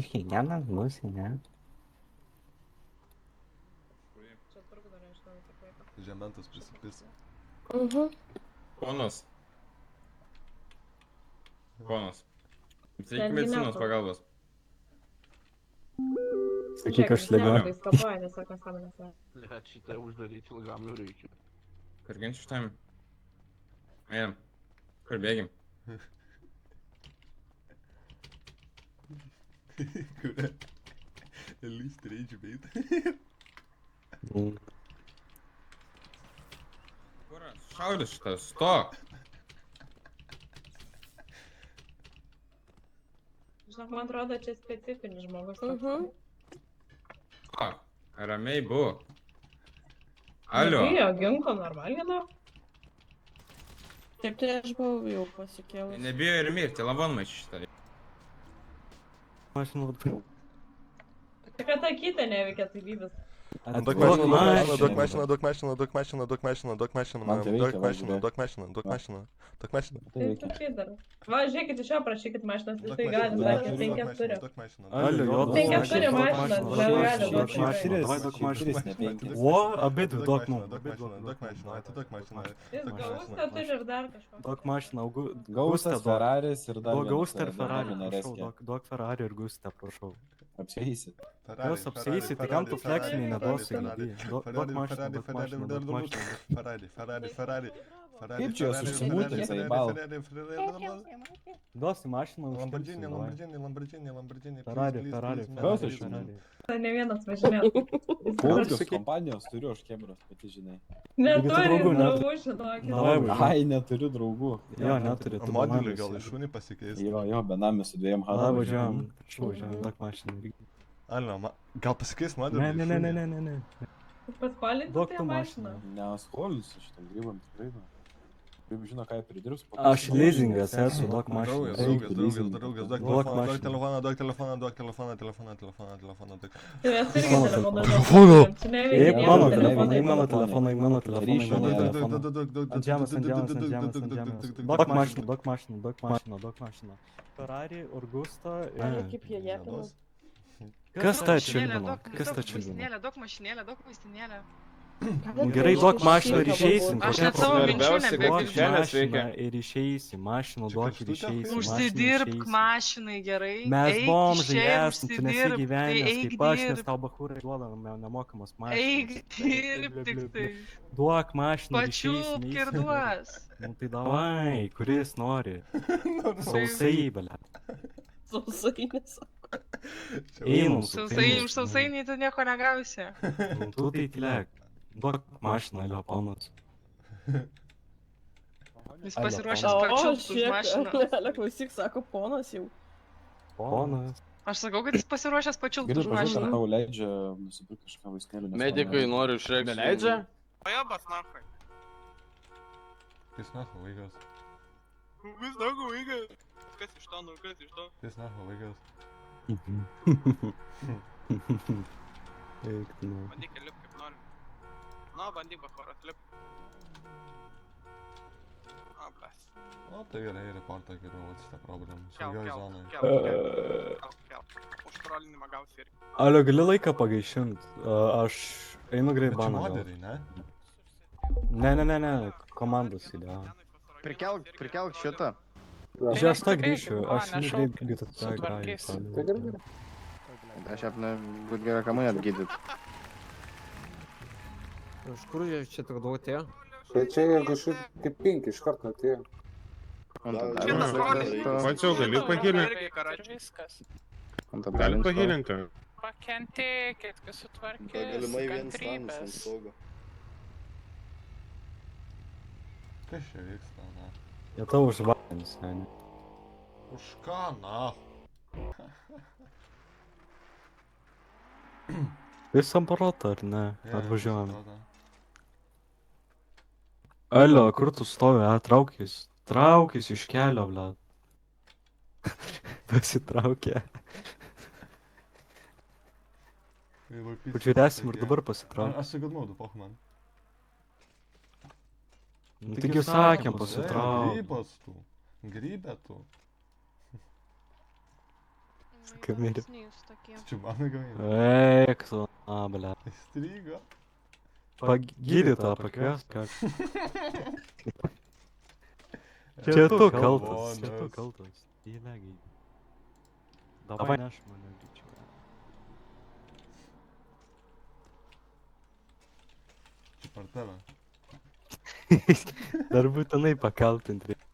Higieną, musį, ne? Čia turbūt dar nežinau, kiek laiko. Žementas prisipis. Ponas. Ponas. Reikia Netgi medicinos nekalba. pagalbos. Sakyk, aš Žiūrėkit, liga. jis kapoja, nesako sąmonės. Net šitą uždaryti ilgam nereikia. Kur ginčiu šitame? Einam. Kur bėgim? Kuria? Elys Rage bait. Kur? Šaudys šitas, stok. Žinok, man atrodo, čia specifinis žmogus. Stok. Ramiai buvo. Alio. Bijo, ginklo normaliai, nu. Taip, tai aš buvau jau pasikėlus. Nebijo ir mirti, lavonmaišį šitą. Aš noriu. Tik kad akytė neveikia, tai vyvis. Duok mašiną. Tai tu pidar. Va, žiūrėkit, iš jo prašykit mašinos, jis tai gali, sakė, 5 turi. Alio, jo, Penkias turi mašinas, gal gali duok duoti. mašiną, davai duok mašiną. O, abidvi duok mums. Jis gaustą turi ir dar kažko. Duok mašiną, Gaustas Ferraris ir dar vienas Gaustą ir Ferrari, Minareskė. prašau, duok Ferrari ir Gustą, prašau. Apsieisit. Jos apsieisi, tai kam tu fleksiniai neduosi, lygiai. Duok mašiną, duok mašiną, duok mašiną. Ferrari. Kaip čia jos užsimūtė, zaibal? Duosi mašiną, Lamborghini. Ferrari. Kas aš žinau? Tai ne vienas važinėjo. Kokios kompanijos turiu aš kemeros, pati žinai. Neturi draugų neturi. draugų, žinokit. Davai, važiuojam. Ai, neturiu draugų. Jo, neturi. tu Modelį benamis gal esi. iš šunį pasikeis. Jo, benamis su dviem Tada hadam. važiuojam, prašau, važiuojam, duok mašiną. Alio, gal pasikeis modelį? Ne. Paspalinti Duok tai tu mašiną. mašiną. Neskolinsiu šitam grybam tikrai. Kaip žino, ką jie pridirbs. Aš leasingas esu, duok mašiną. Draugas, duok telefoną. Tai mes irgi telefoną Telefoną! duodam. Čia neveikia Eik nieko mano telefonai. telefoną, eik mano Ryšio telefoną. nėra. Ant žemės. Duok mašiną. Ferrari, Augusta. Kaip jie jėpina. Kas ta čiulbino? Kas ta čiulbino? Duok mašinėlę, duok maistinėlę. Gerai, duok mašiną ir išeisim. Aš kokia net savo problema? minčių Svarbiausia, kad Duok kišenės veikia. mašiną ir išeisim. Mašiną duok ir išeisim. Užsidirbk mašinai gerai. Mes Eik bomžai išeit, esam, tu nesi užsidirbk, tai gyvenęs, eik kaip aš, nes dirbt. tau bahūrai duoda nemokamas mašinas. Eik dirb tik tai. Duok mašiną ir Pačiūpk išeisim. ir duos. Nu tai davai, kuris nori. Sausai, belia. Sausai nesako. Einam. Už sausainį tu nieko negausi. Tu tai tylėk. Duok mašiną, Leoponas. Jis pasiruošęs O, pačiūpti už mašiną. Lelė, klausyk, sako ponas jau. Ponas. Aš sakau, kad jis pasiruošęs pačiūpti Gerai, už pažiūrėk, ar mašiną. tau leidžia nusipirkti kažką vaistinėlį. Medikai nori išreikšti. Neleidžia? Pajabas, nahai. Kas nacho vaikas? Vis daugiau vaikas. Kas iš to, nu kas iš to? Kas nacho vaikas? Eik, tu, nu. Bandyk lip kaip nori. Nu, bandyk bachoras lip. O, blas. O, tai gerai, reportą geriau, vat šitą problemą. Saugioj zonoj. Kelk. Už trolinimą gausi irgi. Alio, gali laiką pagaišint? Aš einu greit Bet čia baną. modeliai, ne? Ne, komandos įdėjo. Prikelk šitą. Žiūrėk, aš tą grįšiu, aš einu greit gydyt. Aš apne būt gerą kamai atgydyt. Iš kur jie čia tik daug atėjo? Čia jie kažkaip kaip 5 iš karto atėjo. Pačiau gali pagilinti. Gali pagilinti. Pakentėkit, kas sutvarkys, kantrybės. Kas čia vyksta, na? Jie tau užvalins, ne? Už ką, na? Visą aparatą, ar ne? Atvažiuojam. Alio, kur tu stovi, traukis. Traukis iš kelio, ble. Pasitraukė. Pažiūrėsim ir dabar pasitrauk. Aš sugadinau, du poch man. Nu, taigi sakėm pasitrauk. Grybas tu. Grybė tu. Камере. Čia mano gamyba. Eik tu, bля. Įstrigo. Gydytoją pakvies, ką? Čia tu kaltas. Čia tu kaltas. Įlegiai. Davai neš mane greičiau. Čia per tave. Dar būtinai pakaltint reikia.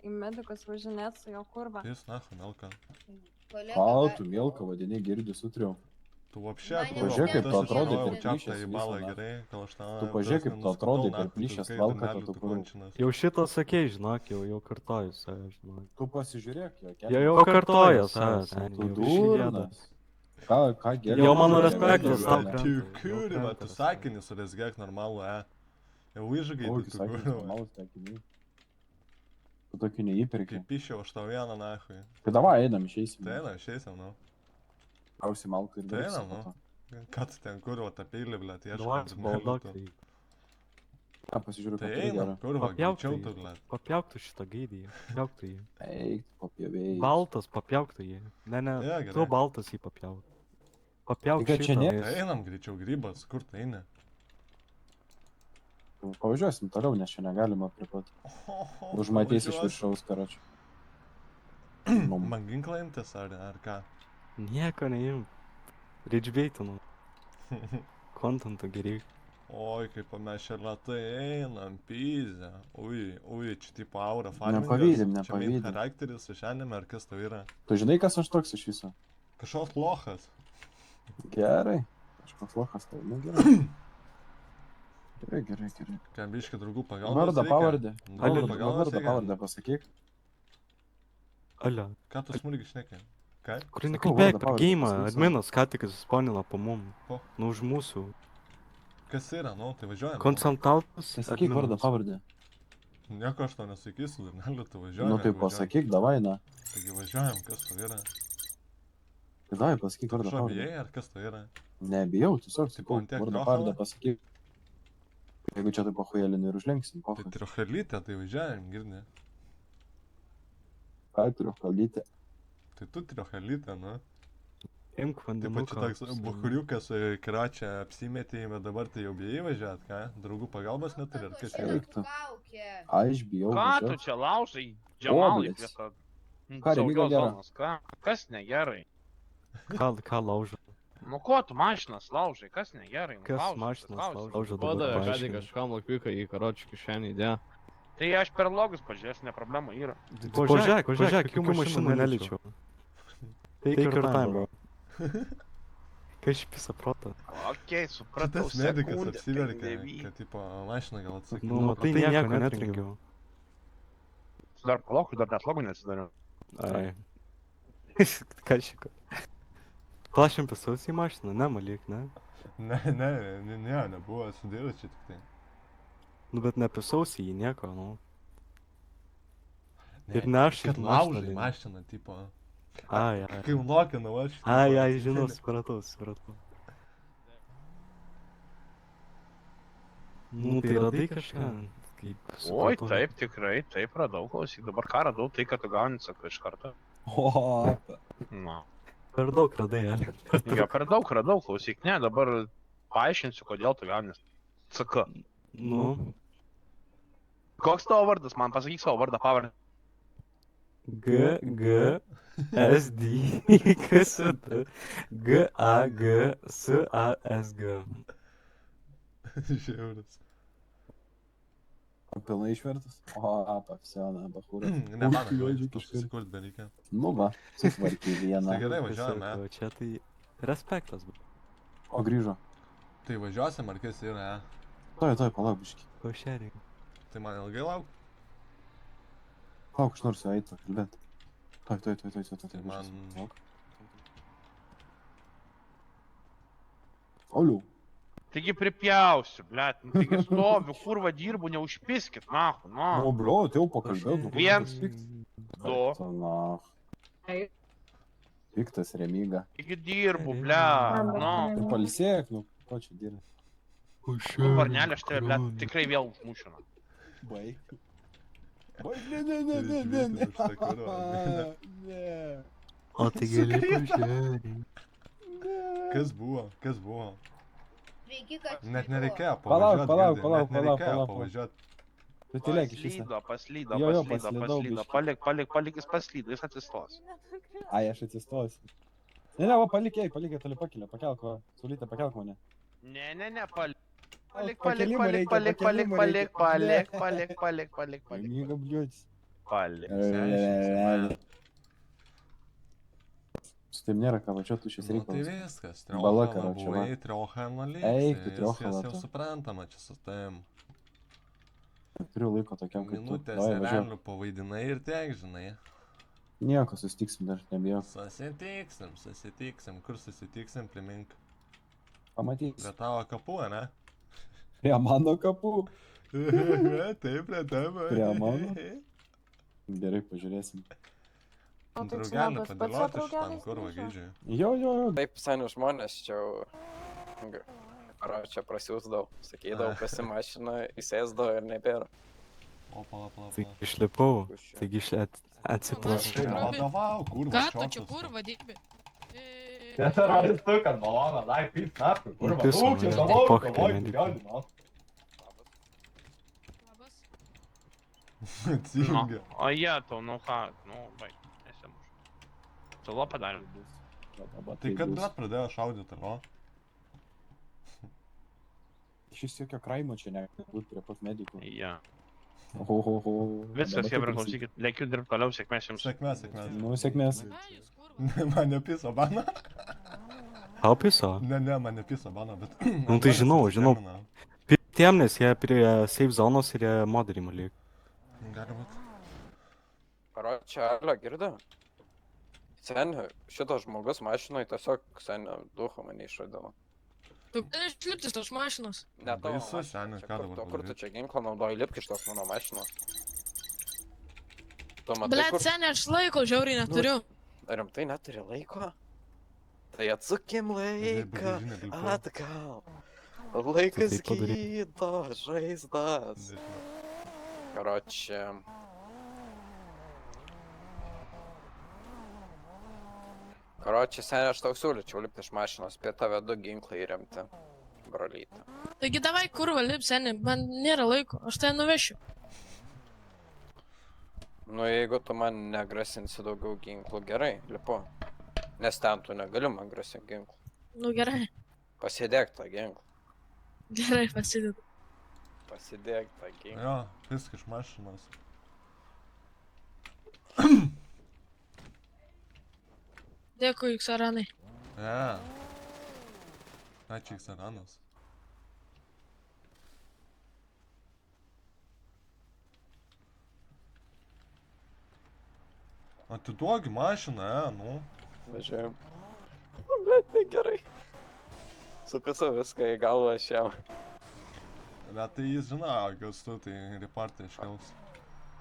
Į medikus važinėt su jo kurva. Jis nahu melka. Gal tu mielką vadini girdi sutriu. Tu вообще Pažiūrėk, kaip tu atrodai per čia plyšęs į balą visą, gerai, kol aš tą... Tu pažiūrėk, kaip tu atrodai per plyšęs valką, kad tu kur. Jau šitą sakei, žinok, jau kartoju save, žinok. Tu pasižiūrėk, jo. Jau kartoju save, Tu seniai. durnas. Ką gėlė? Jau mano respektas tau. Tu kurva, tu sakinį surezgėk normalų, Jau įžagai, Oi, tu sakė, kurva. normalus sakiniai. Tu tokių neįperki. Kaip išėjau aš tau vieną nahui. Tai davai, einam, išeisim. Tai eina, išeisim, nu. Ausim malką ir Tai darysim einam, po nu. to. Ką tu ten kurva, tą peilį, blėt, Duok, baldok, ieškai. tai Ką pasižiūrėk, Tai ką turi einam, gerą. kurva, Papjauk greičiau tai. tu, blėt. papjauk tu šitą gaidį, papjauk tu jį. Eik, papjovėjai. Baltas, papjauk tu jį. Ne, Jo, gerai. tu baltas jį papjauk. Papjauk Tai kad čia šitą. ne- Tai einam greičiau, grybas, kur tai eini? Pavažiuosim toliau, nes čia negalima pripot. Užmatys iš viršaus, karočiui. Man ginklą imtis ar ką? Nieko neim. Ridžbeitinu. Kontentą geriai. Oi, kaip mes čia latai einam, pyzę. Ui, čia tipo aura farmingas. Nepavydim, Čia main nepavydim. charakteris iš anime, ar kas tau yra? Tu žinai, kas aš toks iš viso? Kažkoks lochas. Gerai. Kažkoks lochas tau, nu gerai. Gerai. Kam biški draugų pagalbos Vardą, reikia? pavardę. Draugų pagalbos Vardą, reikia? pavardę pasakyk. Alio. Ką tu smulgiai šneki? Ką? Kur Sakau, nekalbėk vardą, per pavardę geimą, pasakyk, adminas ką tik susponino po mum. Po? Nu už mūsų. Kas yra, nu, tai važiuojam. Konsultantas. Tai sakyk vardą, pavardę. Nieko aš tau nesakysiu, Darneliu, tu važiuojam. Nu tai važiuojam. pasakyk, davai, na. Taigi važiuojam, kas tu yra? Tai davai, pasakyk vardą, Kažko pavardę. bijai, ar kas tu yra? Nebijau, tiesiog Tipo, sakau, ant tiek vardą, krochovą? pavardę pasakyk. Jeigu čia taip pahuėlinį ir užlenksim, Tai pofai. triochelytė, tai važiuojam, girdi. Ką turiu kalyti? Tai tu triochelytė, nu. Imk Taip pat vandenuką. čia toks buchuriukas kračia apsimetė, bet dabar tai jau bijai važiuot, ką? Draugų pagalbos neturi, ar kas yra? Eik tu. Aš bijau Ką tu važiuot. čia laužai? Džamalai blėt. prie to. Ką, Remiga saugios gera? zonos, Kas negerai? Ką laužo? Nu ko tu mašinas laužai? Kas negerai? Nu, Kas klausiu, mašinas klausiu. laužo Padavė, dabar ką tik paaiškink. kažkam lakviką į karočių kišenį įdėjo. Tai aš per logus pažiūrėsiu, ne problema yra. Pažiūrėk, kokių mašinų neličiau. Take your time, bro. Kai iš visą protą. Okei, supratau, Tas medikas sekundę, apsiverkė, pendevyk. kad tipo mašiną gal atsakytų. Nu, tai nieko netrinkiau. Dar palauk, dar net logų nesidariau. Ai. Ką šiko? Plašim pisaus į mašiną, nemalyk, ne? Ne, nebuvo, sudėjau čia tik tai. Nu bet nepisaus į jį nieko, nu. Ir Ne, ne aš Kad į laužai mašiną, tipo. Ai. Kai nuokinau aš. Ai, žinau, supratau. Nu, tai radai kažką. Kaip Oi, supratau. taip, tikrai, taip radau, klausyk. Dabar ką radau, tai kad tu gauni, sakau, iš karto. O, Na. Per daug radai, ale. Jo, per daug radau, klausyk. Ne, dabar paaiškinsiu, kodėl tu gauni. Saka. Nu, Koks tavo vardas? Man pasakyk savo vardą, pavardę. S, D, K, S, D, G, A, G, S, A, S, G. Žiauras. pilnai išvertus? O, papsiona, bahūras. Ne man, susikurt bereikia. Nu va, susitvarkė vieną. Tai gerai, važiuojame. Čia tai respektas. O grįžo. Tai važiuosim, ar kas yra, Toj, palauk biškį. Košeriai. Tai man ilgai lauk? Palauk, aš noriu su eit pakalbėt. Toj. Tai man... Palauk. Oliu. Taigi pripjausiu, blėt. Nu, taigi stoviu, kurva dirbu, neužpiskit, nahu, O, nu. bro, tai jau pakalbėjau. Viens. Du. Na. Piktas Remiga. Taigi dirbu, blėt, nu. Tai palsėk, nu, ko čia dirbi? Nu, varnelė, aš tave, blėt, tikrai vėl užmušiu. Baig. Baig, Turi žvėti už tą kurvą. ne. O tai gali Sukrito. pažiūrėti. Kas buvo? Kas buvo? Net nereikėjo Palauk, pavažiuot. palauk, Girdi, palauk, net nereikėjo palauk. pavažiuot. Tu tylėk iš viso. Paslydo. Jo, paslydau biškį. Palik, jis paslydo, jis atsistos. Ai, aš atsistosiu. Ne, va, palikėjai, toli pakelė, pakelk, va. Sulytė, pakelk mane. Ne, palik. Pakelimų reikia, Palik. Myga, bliutis. Palik. Su taip nėra ką, va čia tu šis Nu, tai reikalas. viskas. Bala, Triochama karoče, va. buvai, triochama liks. Eik tu, triochama, Viskas jau tu. suprantama čia su tavim. Turiu laiko tokiam kaip tu. Minutės Davai, važiuok. erelių pavaidinai ir tiek, žinai. Nieko, susitiksim dar, nebijau. Susitiksim. Kur susitiksim, primink. Pamatyk. Prie tavo kapų, ne? Prie mano kapų. Taip, prie tavo. Prie mano? Gerai, pažiūrėsim. O tai čia Draugelį nebus pats padėlioti šitam, draugelis kur grįžo? vagydžiui. Jo. Taip, seniai žmonės čia jau... Čia prasiūsdavau, sakydavau, pasimašina, įsėsdavau ir nebėra. O, pala. Tai išlipau, taigi atsiprašau. Vadovau, kurva, čia kurva dirbi? Pisa, pochkai medikai. Atsingi. O jie tau, nu ką, baig, nesimuš. Salo padarėm. Tai kad net pradėjo šaudyti, o? Šis jokio kraimo čia nebūt prie pat medikų. Ja. Oho. Viskas, jie klausykit, lėkiu dirbti toliau, sėkmės jums. Sėkmės. Nu, sėkmės. Mane piso bana. Tau piso? Ne, mane piso bana, bet... Nu tai žinau. Tiem, nes jie prie safe zonos ir jie moderimą lyg. Gali būt. Čia Alio girdi? Seniai, šitas žmogus mašinai tiesiog seniai duho mane išradino. Tu gali išlipti iš tos mašinos. Ne tavo Baisu, mašina. seniai, Čia ką kur dabar tu- Kur tu padaryt? čia ginklą naudoji, lipk iš tos mano mašinos. Tu matai, Blet, kur... seniai, aš laiko žiauriai neturiu. Rimtai neturi laiko? Tai atsukim laiką Bagažinė gliupo. atgal. Laikas Tai padaryk. gydo žaizdas. Karoči. Karoči, seniai, aš tau siūlyčiau lipti iš mašinos, prie tave du ginklai įremti. Brolytė. Taigi davai kurva lip, seniai, man nėra laiko, aš tai nuvešiu. Nu, jeigu tu man negrasinsi daugiau ginklų, gerai, lipu. Nes ten tu negali man grasinti ginklų. Nu gerai, Pasidėk tą ginklą. gerai pasidedu. Pasidėk tą ginklą. Jo, pisk iš mašinos. Dėkui, Saranai. Ačiū, Saranas. Atiduogi mašiną, nu. Važiuojam. Bet tai gerai. Supisau viską į galvą aš jam. Bet tai jis žinojo, kas tu, tai reportą iškels.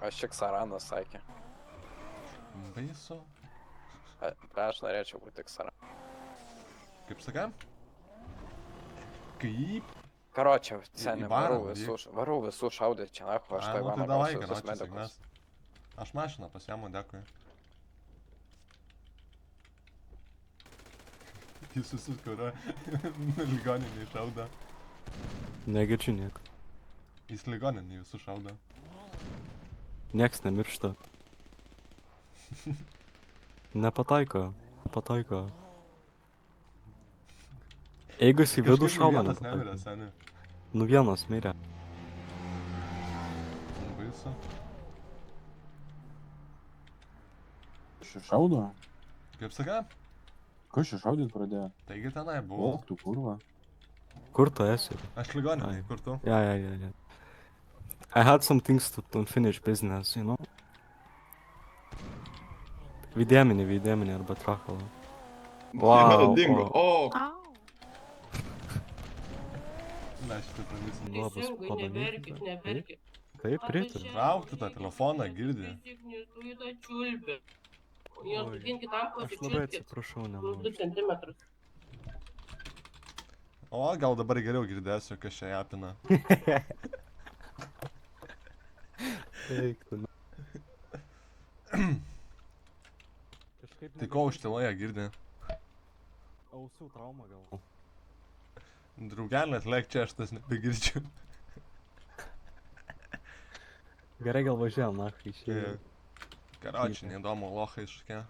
Aš tik Saranas sakė. Baisu. Aš norėčiau būti tik Saranas. Kaip sakai? Kaip? Karočią, seniai, Varą, varau visų šaudyti čia, nacho, aš tai Nu tai vaną davai, gausiu visus karočią, medikus. sėkmės. Aš mašiną pasiemu, dėkui. Jis susikūrė, ligoninį šauda. Negirdžiu nieko. Jis ligoninį visų šauda. Nieks nemiršta. Nepataiko. Jeigu jis į vidų šauna, Vienas nemirė, nepataiko. seniai. Nu vienas mirė. Baisu. Šį šaudo? Kaip sakai? Kas šį šaudyt pradėjo? Taigi tenai buvo. O, tu kurva. Kur tu esi? Aš ligoninį, kur tu? Yeah. I had some things to unfinished business, you know? Vidėminį arba trachalo. Wow. O, Na, šitą pravysim. Labas, Neverkit, neverkit. Taip, pritariu. Traukti tą telefoną, girdi. Jūs tą čiulpį. Jūs Oi, ginki tam, Aš labai pasičiulpkit. atsiprašau, 2 nenoriu. centimetrus. O, gal dabar geriau girdėsiu, kas čia japina. Eik tu. kažkaip... Tai ko užtiloje girdi? Ausių trauma gal. Draugelė, atleik čia, aš tas nebegirdžiu. Gerai gal važiuojam, nahui, išėjau. Karoči, neįdomu, lochai iškia.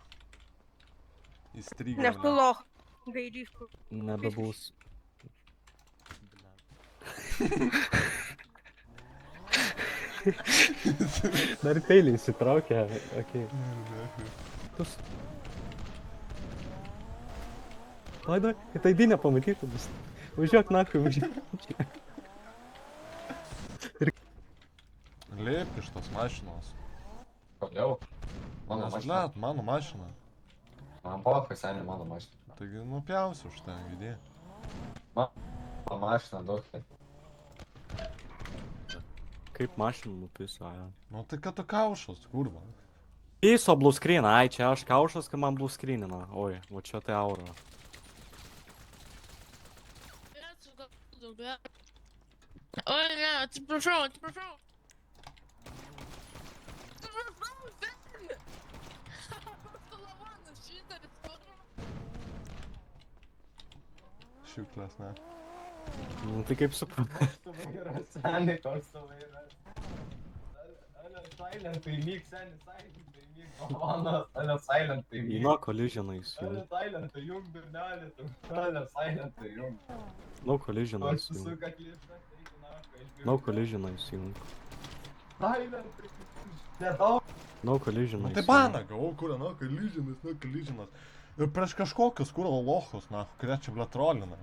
Įstrigė. loch. Gaidys. Nebebus. Dar peilį įsitraukė, okei. Tus. Laidoj, kad aidinę pamatytų bus. Važiuok nahui, važiuok. Lėp iš tos mašinos. Kodėl? Mano mašina. Net, mano mašina. Man palauk, seniai mano mašina. Taigi nupjausiu už tą idėją. Mano mašina duokė. Kaip mašiną nupiso, jo. Nu tai kad tu kaušas, kurva. Piso blue screen, ai čia aš kaušas, kad man blue screenina. Oi, va čia tai aura. Oi, ne, atsiprašau, atsiprašau. Atsiprašau, seni. Lavanas, šitaris, kurva. Šiuklas, ne. Nu tai kaip suprantu. Seniai, koks tu vairas. Silentai myk, seniai, silentai myk. Mano silentai myk. No collision įsijungi. Silentai jung, durnelį, tu. Silentai jung. No collision įsijungi. Susuka klipą, eik nahui. No collision įsijungi. Silentai. Nedaug. No collision Nu tai įsijungi. baną gavau, kur, nu, kaližinas. Ir prieš kažkokius, kur lochus, na, kurie čia, ble, trolina.